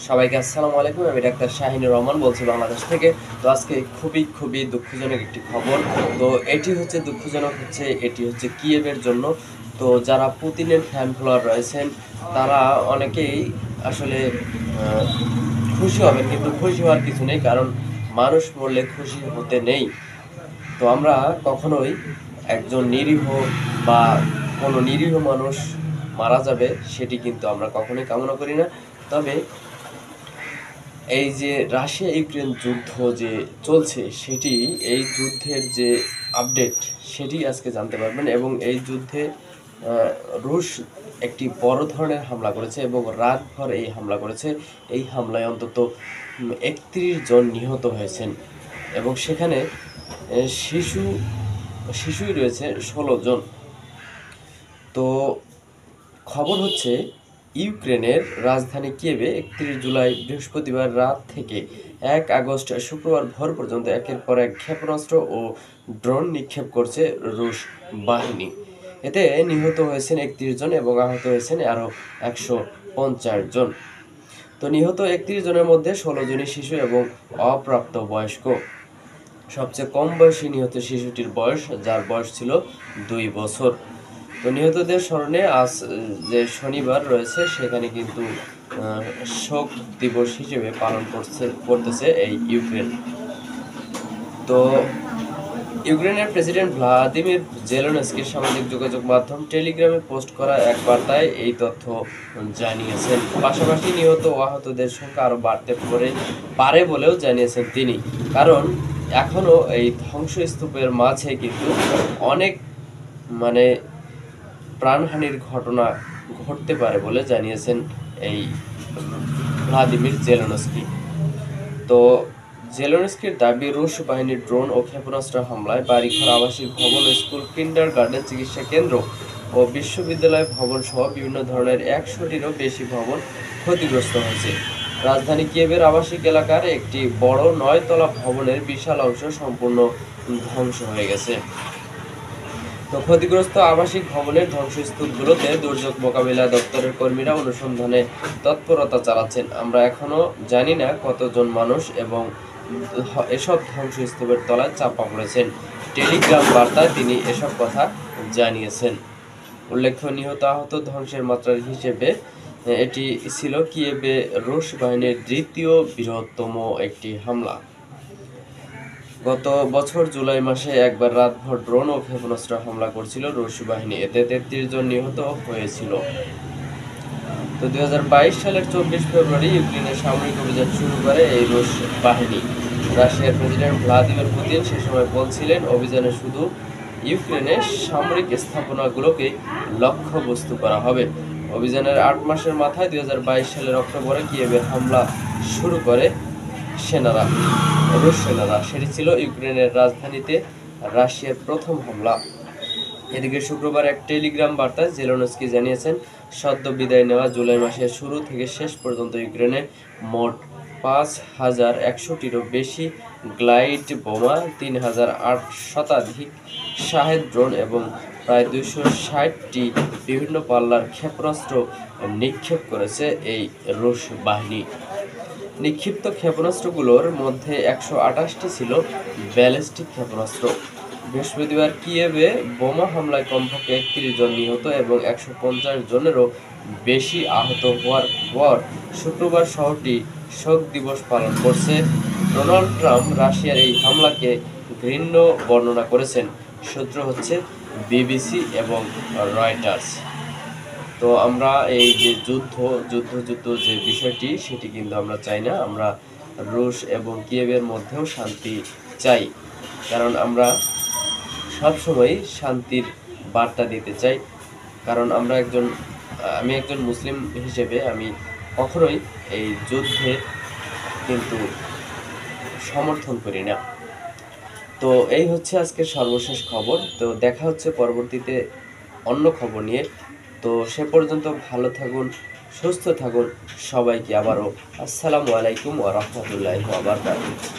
সবাইকে আসসালামু আলাইকুম। আমি ডাক্তার শাহিনুর রহমান বলছি বাংলাদেশ থেকে। তো আজকে খুবই দুঃখজনক একটি খবর। তো এটি হচ্ছে কিয়েভের জন্য। তো যারা পুতিনের ফ্যান ফলোয়ার রয়েছেন তারা অনেকেই আসলে খুশি হবেন, কিন্তু খুশি হওয়ার কিছু নেই, কারণ মানুষ মরলে খুশি হতে নেই। তো আমরা কখনোই একজন নিরীহ বা কোনো নিরীহ মানুষ মারা যাবে সেটি কিন্তু আমরা কখনোই কামনা করি না। তবে এই যে রাশিয়া ইউক্রেন যুদ্ধ যে চলছে এই যুদ্ধের যে আপডেট সেটি আজকে জানতে পারবেন। এবং এই যুদ্ধে রুশ একটি বড় ধরনের হামলা করেছে এবং রাতভর এই হামলা করেছে। এই হামলায় অন্তত ৩১ জন নিহত হয়েছেন এবং সেখানে শিশুই রয়েছে ১৬ জন। তো খবর হচ্ছে ইউক্রেনের রাজধানী কিয়েভে ৩১ জুলাই বৃহস্পতিবার রাত থেকে ১ আগস্ট শুক্রবার ভোর পর্যন্ত একের পর এক ক্ষেপণাস্ত্র ও ড্রোন নিক্ষেপ করছে রুশ বাহিনী। এতে নিহত হয়েছেন ৩১ জন এবং আহত হয়েছেন আরও ১৫০ জন। তো নিহত ৩১ জনের মধ্যে ১৬ জনই শিশু এবং অপ্রাপ্ত বয়স্ক। সবচেয়ে কম বয়সী নিহত শিশুটির বয়স, যার বয়স ছিল ২ বছর। তো নিহতদের স্মরণে আজ যে শনিবার রয়েছে সেখানে কিন্তু শোক দিবস হিসেবে পালন করতেছে এই ইউক্রেন। তো ইউক্রেনের প্রেসিডেন্ট ভ্লাদিমির জেলেনস্কি সামাজিক যোগাযোগ মাধ্যম টেলিগ্রামে পোস্ট করা এক বার্তায় এই তথ্য জানিয়েছেন। পাশাপাশি নিহত ও আহতদের সংখ্যা আরও বাড়তে পারে বলেও জানিয়েছেন তিনি, কারণ এখনও এই ধ্বংসস্তূপের মাঝে কিন্তু অনেক প্রাণহানির ঘটনা ঘটতে পারে বলে জানিয়েছেন এই ভ্লাদিমির জেলেনস্কি। তো জেলেনস্কির দাবি, রুশ বাহিনীর ড্রোন ও ক্ষেপণাস্ত্র হামলায় বাড়িঘর, আবাসিক ভবন, স্কুল, কিন্ডারগার্টেন, চিকিৎসা কেন্দ্র ও বিশ্ববিদ্যালয় ভবন সহ বিভিন্ন ধরনের ১০০টিরও বেশি ভবন ক্ষতিগ্রস্ত হয়েছে। রাজধানী কিয়েভের আবাসিক এলাকার একটি বড় ৯ তলা ভবনের বিশাল অংশ সম্পূর্ণ ধ্বংস হয়ে গেছে। তো ক্ষতিগ্রস্ত আবাসিক ভবনের ধ্বংসস্তূপগুলোতে দুর্যোগ মোকাবিলা দপ্তরের কর্মীরা অনুসন্ধানে তৎপরতা চালাচ্ছেন। আমরা এখনো জানি না কতজন মানুষ এবং এসব ধ্বংসস্তূপের তলায় চাপা পড়েছেন। টেলিগ্রাম বার্তায় তিনি এসব কথা জানিয়েছেন। উল্লেখ্য, নিহত আহত ধ্বংসের মাত্রার হিসেবে এটি ছিল কিয়েভে রুশ বাহিনীর দ্বিতীয় বৃহত্তম একটি হামলা। গত বছর জুলাই মাসে একবার রাতভর ড্রোন ও ক্ষেপণাস্ত্র হামলা করছিল রুশ বাহিনী। এতে ৩৩ জন নিহত হয়েছিল। তো ২০২২ সালের ২৪ ফেব্রুয়ারি ইউক্রেনের সামরিক অভিযান শুরু করে এই রুশ বাহিনী। রাশিয়ার প্রেসিডেন্ট ভ্লাদিমির পুতিন সে সময় বলছিলেন, অভিযানে শুধু ইউক্রেনের সামরিক স্থাপনাগুলোকে লক্ষ্যবস্তু করা হবে। অভিযানের ৮ মাসের মাথায় ২০২২ সালের অক্টোবরে কিয়েভে হামলা শুরু করে রুশ সেনারা। সেটি ছিল ইউক্রেনের রাজধানীতে রাশিয়ার প্রথম হামলা। এদিকে শুক্রবার এক টেলিগ্রাম বার্তায় জেলেনস্কি জানিয়েছেন, সদ্য বিদায় নেওয়া জুলাই মাসের শুরু থেকে শেষ পর্যন্ত ইউক্রেনে মোট ৫,১০০টিরও বেশি গ্লাইড বোমা, ৩,৮০০ শতাধিক শাহেদ ড্রোন এবং প্রায় ২৬০টি বিভিন্ন পাল্লার ক্ষেপণাস্ত্র নিক্ষেপ করেছে এই রুশ বাহিনী। নিক্ষিপ্ত ক্ষেপণাস্ত্রগুলোর মধ্যে ১২৮টি ছিল ব্যালিস্টিক ক্ষেপণাস্ত্র। বৃহস্পতিবার কিয়েভে বোমা হামলায় কমপক্ষে ৩১ জন নিহত এবং ১৫০ জনেরও বেশি আহত হওয়ার পর শুক্রবার শহরটি শোক দিবস পালন করছে। ডোনাল্ড ট্রাম্প রাশিয়ার এই হামলাকে ঘৃণ্য বর্ণনা করেছেন। সূত্র হচ্ছে বিবিসি এবং রয়টার্স। তো আমরা এই যে যুদ্ধ যে বিষয়টি সেটি কিন্তু আমরা চাই না। আমরা রুশ এবং কিয়েভের মধ্যেও শান্তি চাই, কারণ আমরা সবসময় শান্তির বার্তা দিতে চাই। কারণ আমি একজন মুসলিম হিসেবে আমি কখনোই এই যুদ্ধে কিন্তু সমর্থন করি না। তো এই হচ্ছে আজকের সর্বশেষ খবর। তো দেখা হচ্ছে পরবর্তীতে অন্য খবর নিয়ে। তো সে পর্যন্ত ভালো থাকুন, সুস্থ থাকুন। সবাইকে আবারও আসসালামু আলাইকুম ওয়া রাহমাতুল্লাহি ওয়া বারাকাতুহু।